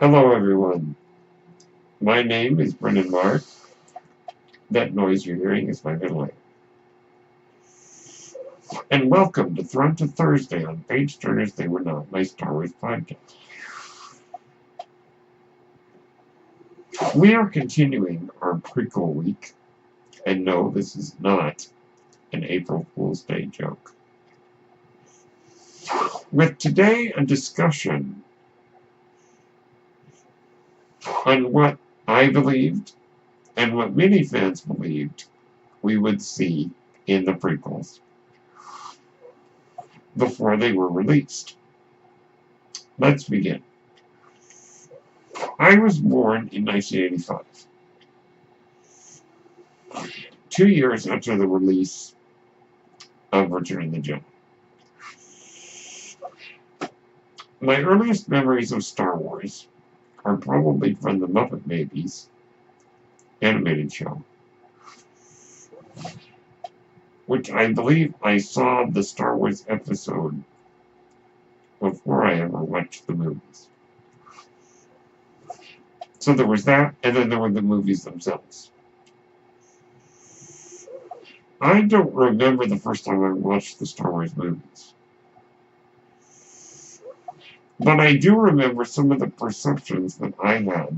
Hello, everyone. My name is Brendan Mark. That noise you're hearing is my middle name. And welcome to Thranta Thursday on Page Turners They Were Not, my Star Wars podcast. We are continuing our prequel week, and no, this is not an April Fool's Day joke. With today a discussion on what I believed and what many fans believed we would see in the prequels before they were released. Let's begin. I was born in 1985, 2 years after the release of Return of the Jedi. My earliest memories of Star Wars are probably from the Muppet Babies animated show, which I believe I saw the Star Wars episode before I ever watched the movies. So there was that, and then there were the movies themselves. I don't remember the first time I watched the Star Wars movies. But I do remember some of the perceptions that I had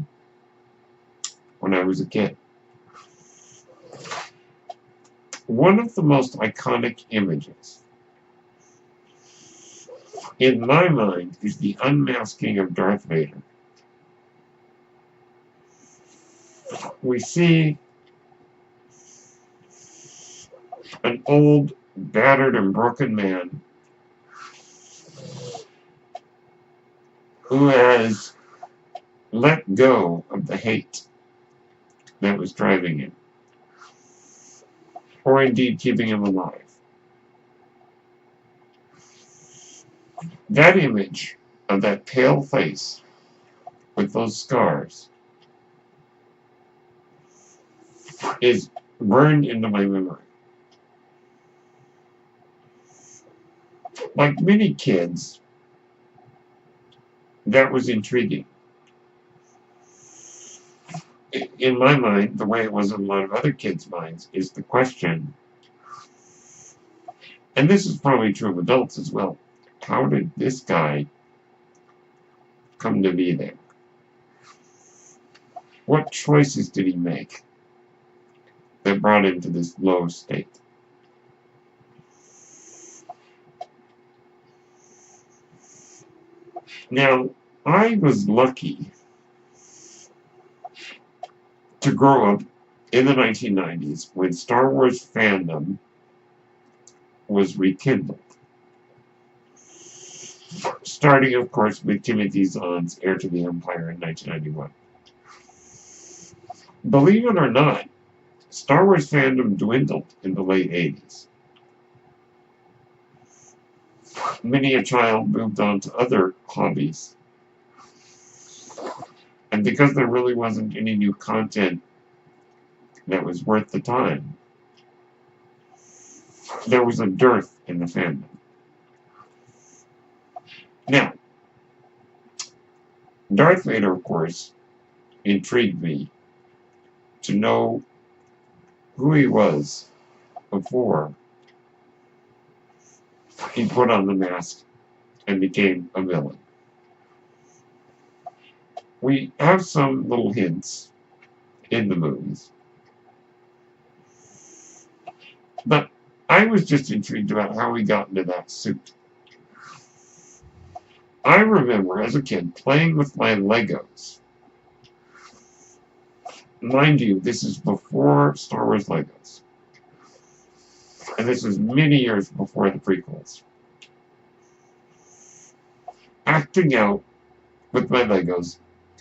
when I was a kid. One of the most iconic images in my mind is the unmasking of Darth Vader. We see an old, battered, and broken man who has let go of the hate that was driving him, or indeed keeping him alive. That image of that pale face with those scars is burned into my memory. Like many kids, that was intriguing. In my mind, the way it was in a lot of other kids' minds, is the question, and this is probably true of adults as well, how did this guy come to be there? What choices did he make that brought him to this low state? Now, I was lucky to grow up in the 1990s when Star Wars fandom was rekindled. Starting, of course, with Timothy Zahn's Heir to the Empire in 1991. Believe it or not, Star Wars fandom dwindled in the late 80s. Many a child moved on to other hobbies. And because there really wasn't any new content that was worth the time, there was a dearth in the fandom. Now, Darth Vader, of course, intrigued me to know who he was before he put on the mask and became a villain. We have some little hints in the movies, but I was just intrigued about how he got into that suit. I remember as a kid playing with my Legos. Mind you, this is before Star Wars Legos. And this was many years before the prequels. Acting out with my Legos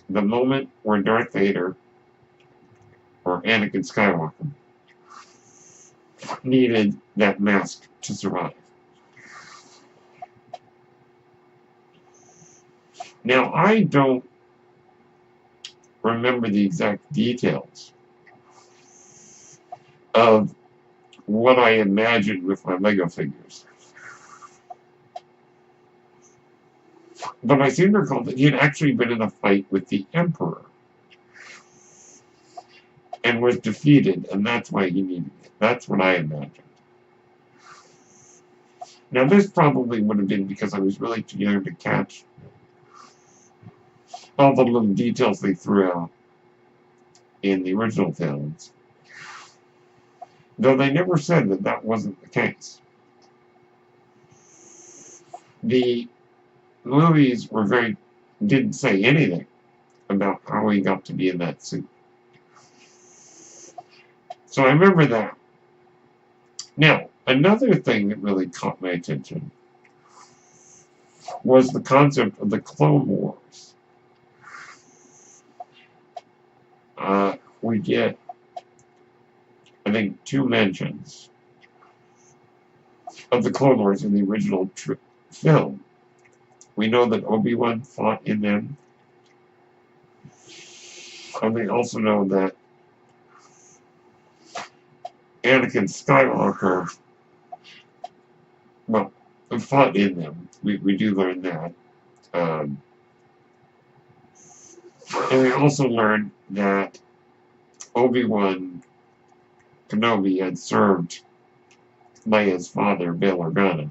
the moment where Darth Vader or Anakin Skywalker needed that mask to survive. Now, I don't remember the exact details of what I imagined with my Lego figures. But I seem to recall that he had actually been in a fight with the Emperor and was defeated, and that's why he needed it. That's what I imagined. Now, this probably would have been because I was really too young to catch all the little details they threw out in the original films, though they never said that that wasn't the case. The movies didn't say anything about how he got to be in that suit. So I remember that. Now, another thing that really caught my attention was the concept of the Clone Wars. We get, I think, 2 mentions of the Clone Wars in the original film. We know that Obi-Wan fought in them. And we also know that Anakin Skywalker, well, fought in them. We do learn that. And we also learn that Obi-Wan Kenobi had served Leia's father, Bail Organa,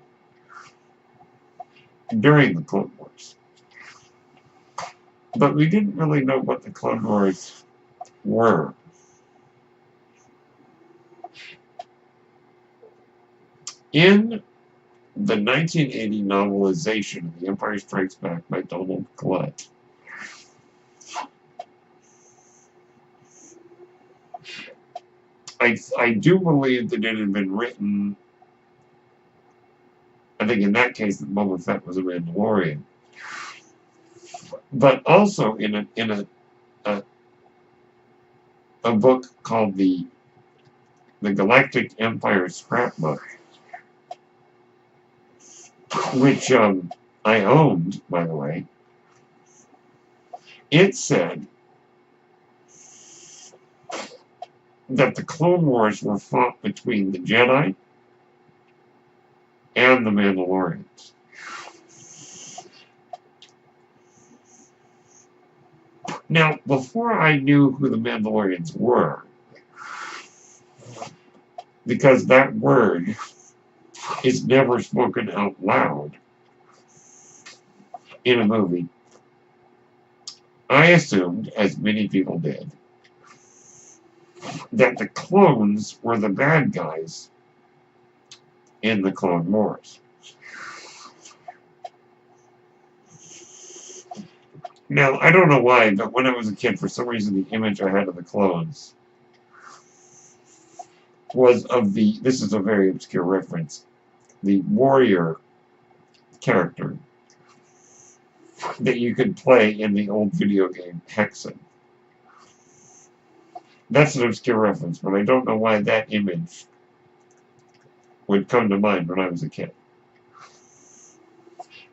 during the Clone Wars. But we didn't really know what the Clone Wars were. In the 1980 novelization of The Empire Strikes Back by Donald Glut, I do believe that it had been written, I think in that case that Boba Fett was a Mandalorian, but also in a book called the Galactic Empire Scrapbook, which I owned, by the way. It said that the Clone Wars were fought between the Jedi and the Mandalorians. Now, before I knew who the Mandalorians were, because that word is never spoken out loud in a movie, I assumed, as many people did, that the clones were the bad guys in the Clone Wars. Now, I don't know why, but when I was a kid, for some reason, the image I had of the clones was of this is a very obscure reference, the warrior character that you could play in the old video game Hexen. That's an obscure reference, but I don't know why that image would come to mind when I was a kid.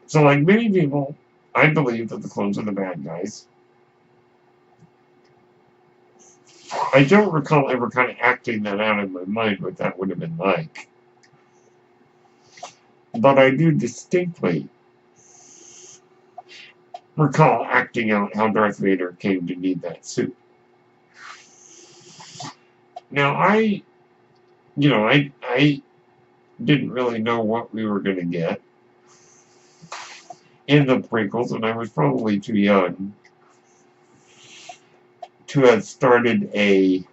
So, like many people, I believe that the clones are the bad guys. I don't recall ever kind of acting that out in my mind what that would have been like. But I do distinctly recall acting out how Darth Vader came to need that suit. Now, I didn't really know what we were going to get in the prequels, and I was probably too young to have started a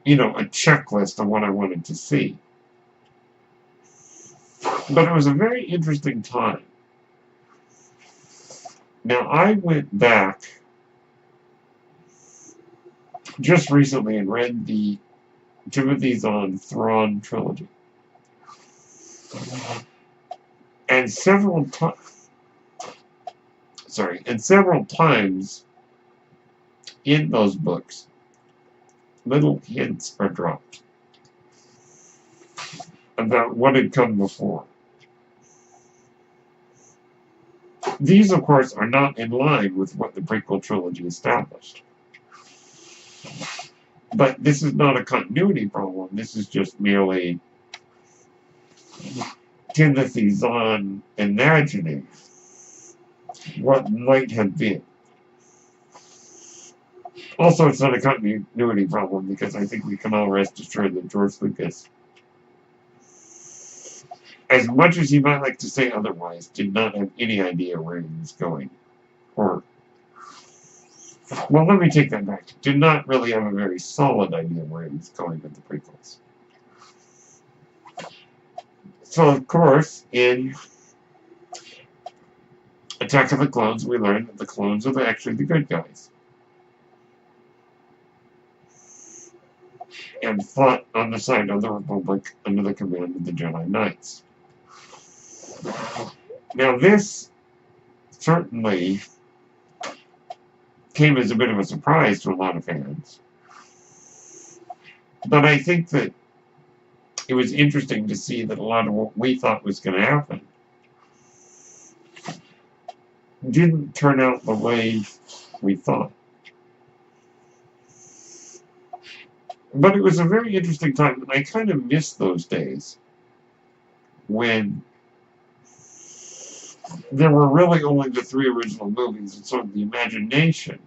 checklist of what I wanted to see. But it was a very interesting time. Now, I went back just recently and read the Timothy Zahn Thrawn trilogy. And several times in those books, little hints are dropped about what had come before. These, of course, are not in line with what the prequel trilogy established. But this is not a continuity problem. This is just merely tendencies on imagining what might have been. Also, it's not a continuity problem because I think we can all rest assured that George Lucas, as much as he might like to say otherwise, did not have any idea where he was going. Or, well, let me take that back. Did not really have a very solid idea where he was going with the prequels. So, of course, in Attack of the Clones, we learned that the clones are actually the good guys. And fought on the side of the Republic under the command of the Jedi Knights. Now, this certainly came as a bit of a surprise to a lot of fans. But I think that it was interesting to see that a lot of what we thought was going to happen didn't turn out the way we thought. But it was a very interesting time, and I kind of miss those days when there were really only the 3 original movies, and so the imagination,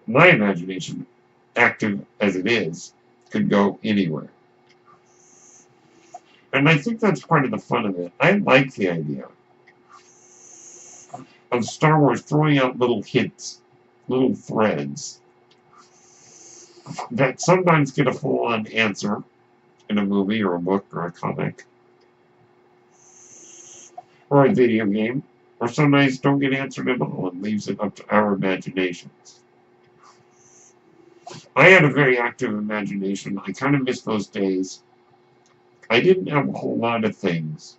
my imagination, active as it is, could go anywhere. And I think that's part of the fun of it. I like the idea of Star Wars throwing out little hints, little threads, that sometimes get a full-on answer in a movie or a book or a comic or a video game, or sometimes don't get answered at all and leaves it up to our imaginations. I had a very active imagination. I kind of miss those days. I didn't have a whole lot of things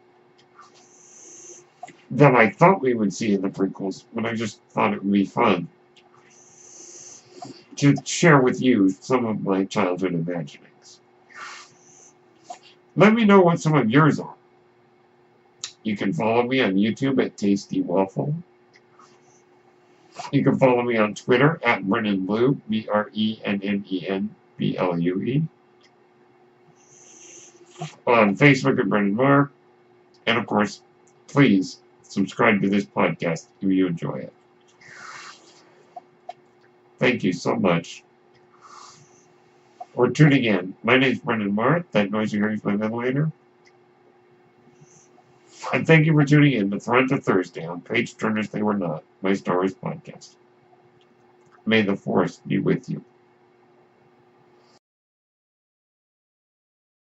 that I thought we would see in the prequels, but I just thought it would be fun to share with you some of my childhood imaginings. Let me know what some of yours are. You can follow me on YouTube at Tasty Waffle. You can follow me on Twitter at BrennanBlue, BRENNENBLUE. On Facebook at Brennan Marr. And of course, please subscribe to this podcast if you enjoy it. Thank you so much for tuning in. My name is Brennan Marr. That noise you hear is my ventilator. And thank you for tuning in to Thranta Thursday on Page Turners They Were Not, my Star Wars podcast. May the Force be with you.